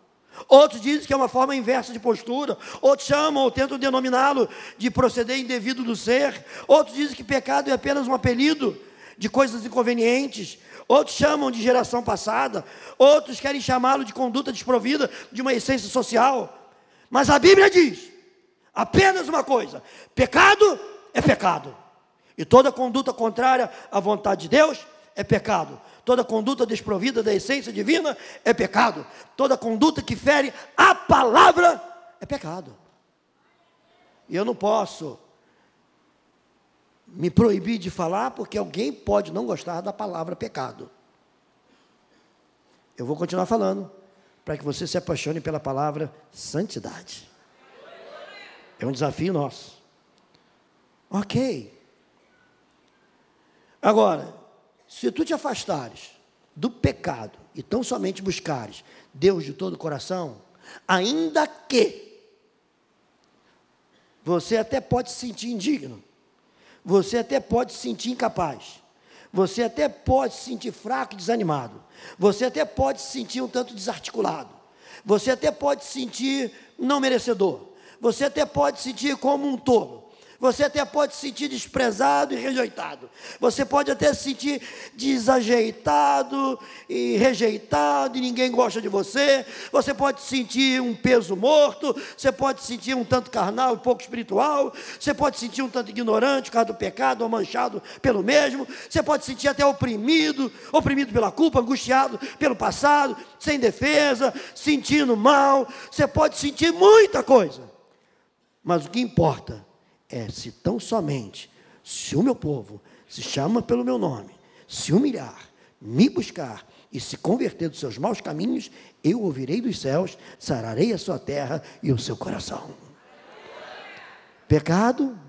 Outros dizem que é uma forma inversa de postura, outros chamam ou tentam denominá-lo de proceder indevido do ser, outros dizem que pecado é apenas um apelido de coisas inconvenientes, outros chamam de geração passada, outros querem chamá-lo de conduta desprovida de uma essência social. Mas a Bíblia diz apenas uma coisa: pecado é pecado, e toda conduta contrária à vontade de Deus é pecado. Toda conduta desprovida da essência divina é pecado. Toda conduta que fere a palavra é pecado. E eu não posso me proibir de falar, porque alguém pode não gostar da palavra pecado. Eu vou continuar falando, para que você se apaixone pela palavra santidade. É um desafio nosso. Ok. Agora, se tu te afastares do pecado e tão somente buscares Deus de todo o coração, ainda que você até pode se sentir indigno, você até pode se sentir incapaz, você até pode se sentir fraco e desanimado, você até pode se sentir um tanto desarticulado, você até pode se sentir não merecedor, você até pode se sentir como um tolo, você até pode se sentir desprezado e rejeitado, você pode até se sentir desajeitado e rejeitado e ninguém gosta de você, você pode sentir um peso morto, você pode sentir um tanto carnal e pouco espiritual, você pode sentir um tanto ignorante por causa do pecado ou manchado pelo mesmo, você pode sentir até oprimido pela culpa, angustiado pelo passado, sem defesa, sentindo mal, você pode sentir muita coisa, mas o que importa é se tão somente, se o meu povo se chama pelo meu nome, se humilhar, me buscar e se converter dos seus maus caminhos, eu ouvirei dos céus, sararei a sua terra e o seu coração. Pecado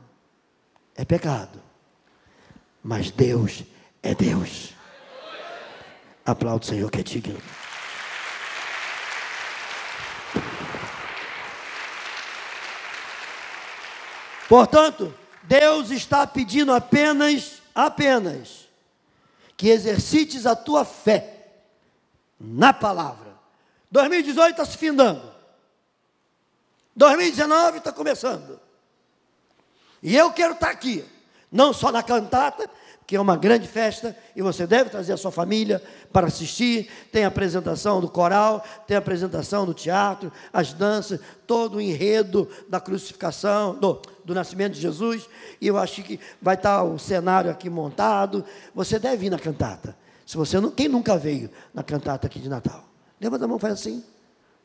é pecado, mas Deus é Deus. Aplaude o Senhor que é digno. Portanto, Deus está pedindo apenas que exercites a tua fé na palavra. 2018 está se findando, 2019 está começando, e eu quero estar aqui, não só na cantata, que é uma grande festa, e você deve trazer a sua família para assistir, tem a apresentação do coral, tem a apresentação do teatro, as danças, todo o enredo da crucificação, do nascimento de Jesus, e eu acho que vai estar o cenário aqui montado, você deve ir na cantata. Se você não, quem nunca veio na cantata aqui de Natal? Levanta a mão e faz assim.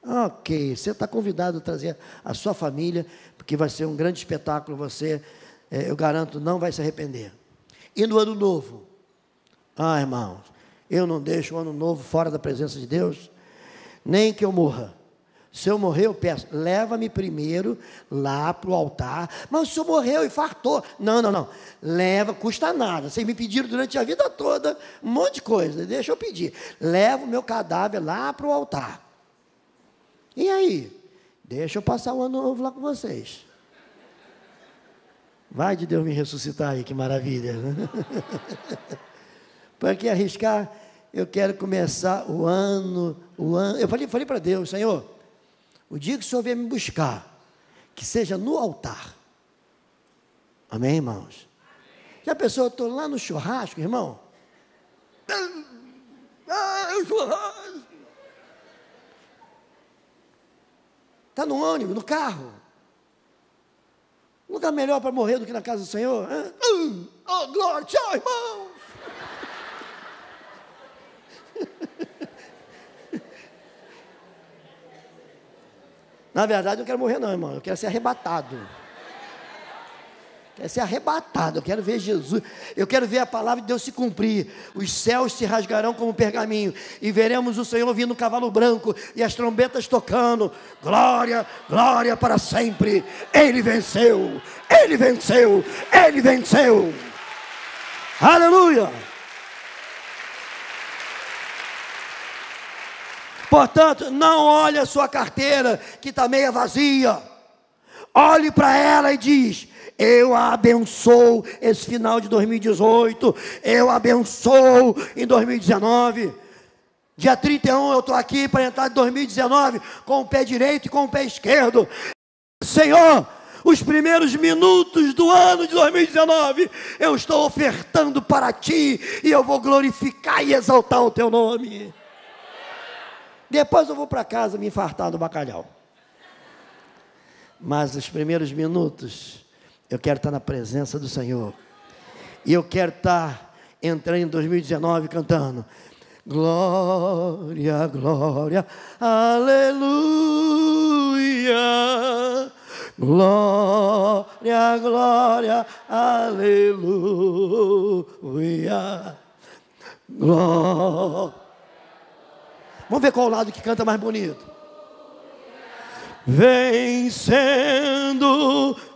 Ok, você está convidado a trazer a sua família, porque vai ser um grande espetáculo, você, eu garanto, não vai se arrepender. E no ano novo, irmãos, eu não deixo o ano novo fora da presença de Deus, nem que eu morra. Se eu morrer, eu peço, leva-me primeiro lá para o altar. Mas o senhor morreu e fartou. Não. Leva, custa nada. Vocês me pediram durante a vida toda um monte de coisa. Deixa eu pedir. Leva o meu cadáver lá para o altar. E aí? Deixa eu passar o ano novo lá com vocês. Vai de Deus me ressuscitar aí, que maravilha. Para que arriscar? Eu quero começar o ano. Eu falei para Deus, Senhor, o dia que o Senhor vier me buscar, que seja no altar. Amém, irmãos? Já pensou, eu estou lá no churrasco, irmão? O churrasco. Está no ônibus, no carro. Lugar melhor para morrer do que na casa do Senhor? Oh, glória, tchau, irmão. Na verdade, eu não quero morrer não, irmão. Eu quero ser arrebatado. Quero ser arrebatado. Eu quero ver Jesus. Eu quero ver a palavra de Deus se cumprir. Os céus se rasgarão como pergaminho. E veremos o Senhor vindo no cavalo branco. E as trombetas tocando. Glória, glória para sempre. Ele venceu. Ele venceu. Ele venceu. Aleluia. Portanto, não olhe a sua carteira, que está meia vazia. Olhe para ela e diz: eu a abençoo esse final de 2018. Eu a abençoo em 2019. Dia 31 eu estou aqui para entrar em 2019 com o pé direito e com o pé esquerdo. Senhor, os primeiros minutos do ano de 2019 eu estou ofertando para Ti, e eu vou glorificar e exaltar o Teu nome. Depois eu vou para casa me infartar do bacalhau. Mas os primeiros minutos, eu quero estar na presença do Senhor. E eu quero estar entrando em 2019 cantando: glória, glória, aleluia. Glória, glória, aleluia. Glória. Vamos ver qual lado que canta mais bonito. Vencendo,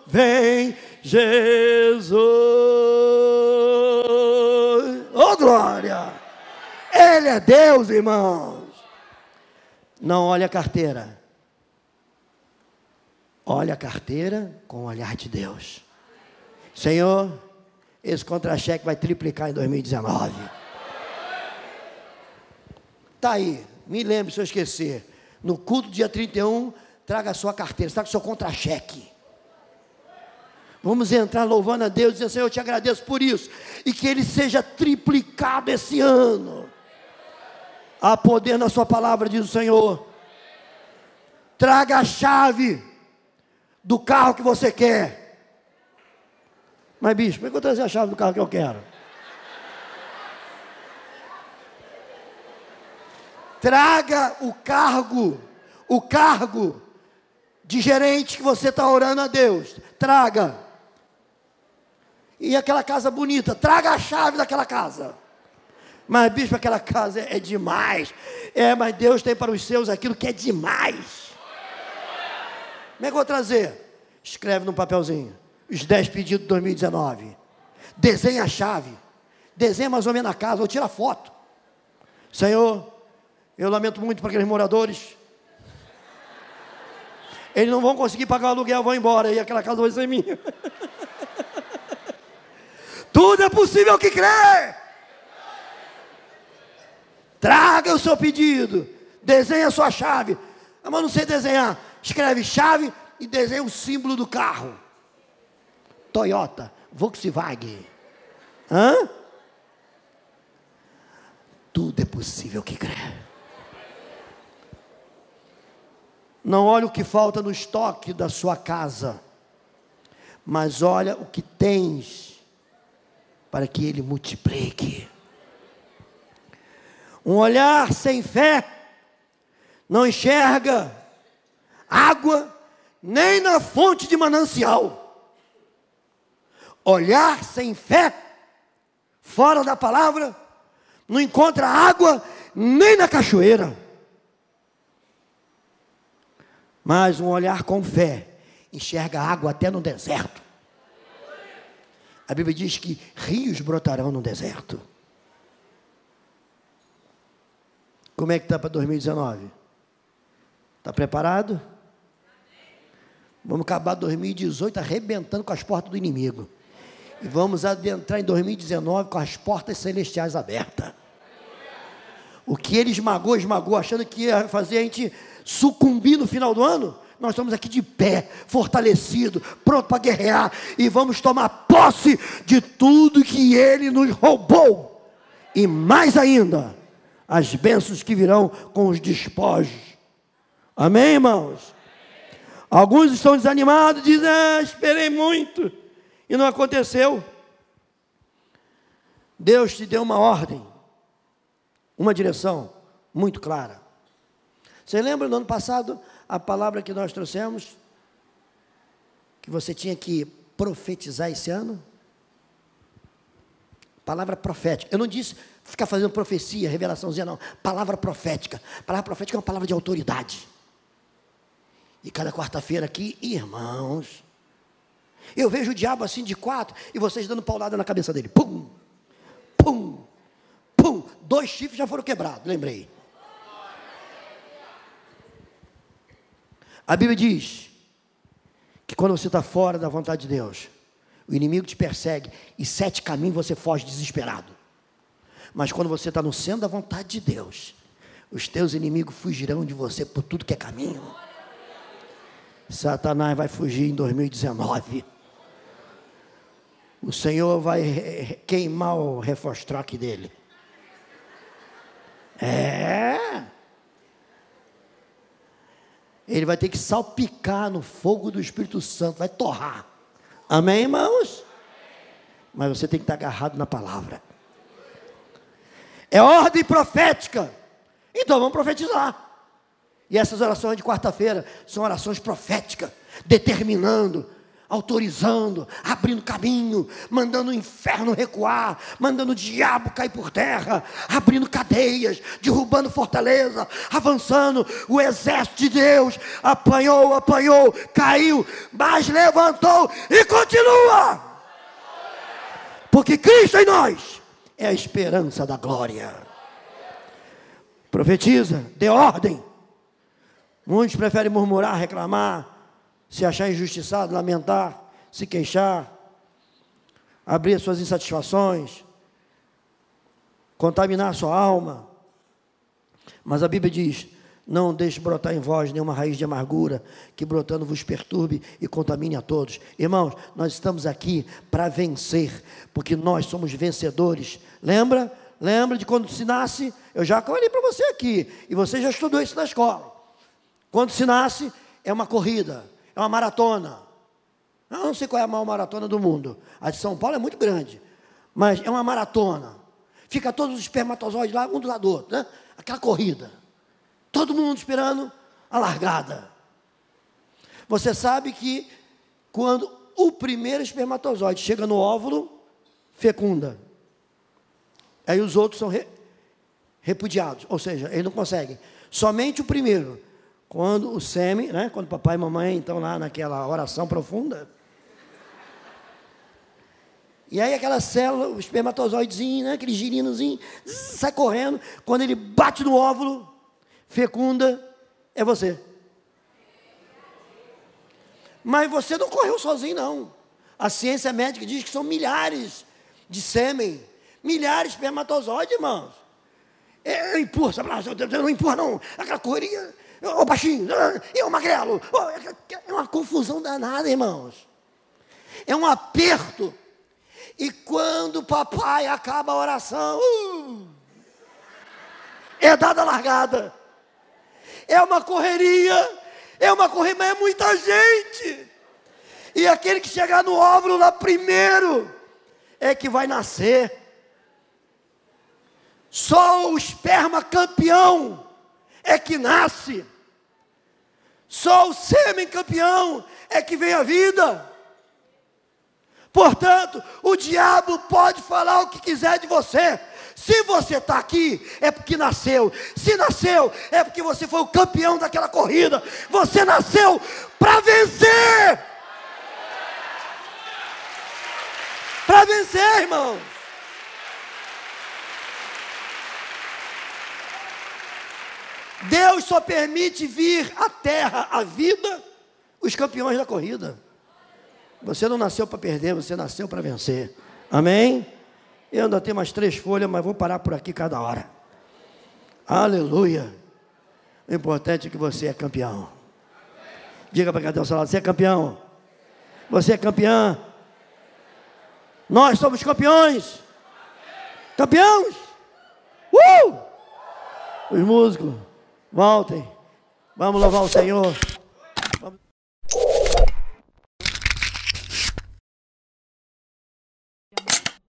vem Jesus. Oh, glória! Ele é Deus, irmãos. Não olhe a carteira. Olhe a carteira com o olhar de Deus. Senhor, esse contra-cheque vai triplicar em 2019. Está aí. Me lembre, se eu esquecer, no culto dia 31, traga a sua carteira, traga o seu contra-cheque. Vamos entrar louvando a Deus, dizendo: Senhor, eu te agradeço por isso, e que ele seja triplicado esse ano. Há poder na sua palavra, diz o Senhor. Traga a chave do carro que você quer. Mas, bispo, por que eu trazer a chave do carro que eu quero? Traga o cargo de gerente que você está orando a Deus. Traga. E aquela casa bonita, traga a chave daquela casa. Mas, bispo, aquela casa é demais. Mas Deus tem para os seus aquilo que é demais. Como é que eu vou trazer? Escreve num papelzinho os 10 pedidos de 2019. Desenha a chave. Desenha mais ou menos a casa, ou tira foto. Senhor, eu lamento muito para aqueles moradores. Eles não vão conseguir pagar o aluguel, vão embora, e aquela casa vai ser minha. Tudo é possível que crê. Traga o seu pedido. Desenha a sua chave. Mas não sei desenhar. Escreve chave e desenha o símbolo do carro. Toyota, Volkswagen. Hã? Tudo é possível que crê. Não olha o que falta no estoque da sua casa, mas olha o que tens, para que ele multiplique. Um olhar sem fé não enxerga água nem na fonte de manancial. Olhar sem fé, fora da palavra, não encontra água nem na cachoeira. Mas um olhar com fé enxerga água até no deserto. A Bíblia diz que rios brotarão no deserto. Como é que está para 2019? Está preparado? Vamos acabar 2018 arrebentando com as portas do inimigo. E vamos adentrar em 2019 com as portas celestiais abertas. O que ele esmagou, achando que ia fazer a gente sucumbir no final do ano. Nós estamos aqui de pé, fortalecido, pronto para guerrear. E vamos tomar posse de tudo que ele nos roubou. E mais ainda, as bênçãos que virão com os despojos. Amém, irmãos? Alguns estão desanimados, dizem, esperei muito, e não aconteceu. Deus te deu uma ordem, uma direção muito clara. Você lembra no ano passado, a palavra que nós trouxemos, que você tinha que profetizar esse ano? Palavra profética. Eu não disse ficar fazendo profecia, revelaçãozinha, não. Palavra profética. Palavra profética é uma palavra de autoridade. E cada quarta-feira aqui, irmãos, eu vejo o diabo assim de quatro, e vocês dando paulada na cabeça dele. Pum, pum, pum. 2 chifres já foram quebrados, lembrei. A Bíblia diz que quando você está fora da vontade de Deus, o inimigo te persegue, e 7 caminhos você foge desesperado. Mas quando você está no centro da vontade de Deus, os teus inimigos fugirão de você por tudo que é caminho. Satanás vai fugir em 2019. O Senhor vai queimar o reforçtroque dele. Ele vai ter que salpicar no fogo do Espírito Santo, vai torrar. Amém, irmãos? Mas você tem que estar agarrado na palavra. É ordem profética. Então vamos profetizar. E essas orações de quarta-feira são orações proféticas, determinando, autorizando, abrindo caminho, mandando o inferno recuar, mandando o diabo cair por terra, abrindo cadeias, derrubando fortaleza, avançando. O exército de Deus apanhou, caiu, mas levantou e continua. Porque Cristo em nós é a esperança da glória. Profetiza, dê ordem. Muitos preferem murmurar, reclamar, se achar injustiçado, lamentar, se queixar, abrir suas insatisfações, contaminar a sua alma. Mas a Bíblia diz, não deixe brotar em vós nenhuma raiz de amargura, que brotando vos perturbe e contamine a todos. Irmãos, nós estamos aqui para vencer, porque nós somos vencedores. Lembra de quando se nasce? Eu já falei para você aqui, e você já estudou isso na escola. Quando se nasce, é uma corrida, é uma maratona. Eu não sei qual é a maior maratona do mundo. A de São Paulo é muito grande, mas é uma maratona. Fica todos os espermatozoides lá, um do lado do outro, né? Aquela corrida. Todo mundo esperando a largada. Você sabe que quando o primeiro espermatozoide chega no óvulo, fecunda. Aí os outros são repudiados, ou seja, eles não conseguem. Somente o primeiro. Quando o sêmen, né, quando papai e mamãe estão lá naquela oração profunda, e aí aquela célula, o espermatozoidezinho, né, aquele girinozinho, sai correndo, quando ele bate no óvulo, fecunda, é você. Mas você não correu sozinho, não. A ciência médica diz que são milhares de sêmen, milhares de espermatozoides, irmãos. Eu empurro, sabe lá, eu não empurro não, aquela correria. O baixinho, o magrelo, é uma confusão danada, irmãos. É um aperto. E quando o papai acaba a oração, é dada a largada. É uma correria, mas é muita gente. E aquele que chegar no óvulo lá primeiro é que vai nascer. Só o esperma campeão é que nasce. Só o sêmen campeão é que vem a vida. Portanto, o diabo pode falar o que quiser de você. Se você está aqui, é porque nasceu. Se nasceu, é porque você foi o campeão daquela corrida. Você nasceu para vencer. Para vencer, irmãos. Deus só permite vir à terra a vida, os campeões da corrida. Você não nasceu para perder, você nasceu para vencer. Amém? Eu ainda tenho mais 3 folhas, mas vou parar por aqui cada hora. Aleluia. O importante é que você é campeão. Diga para quem está ao seu lado, você é campeão. Você é campeã. Nós somos campeões. Campeões. Os músicos, voltem. Vamos louvar o Senhor.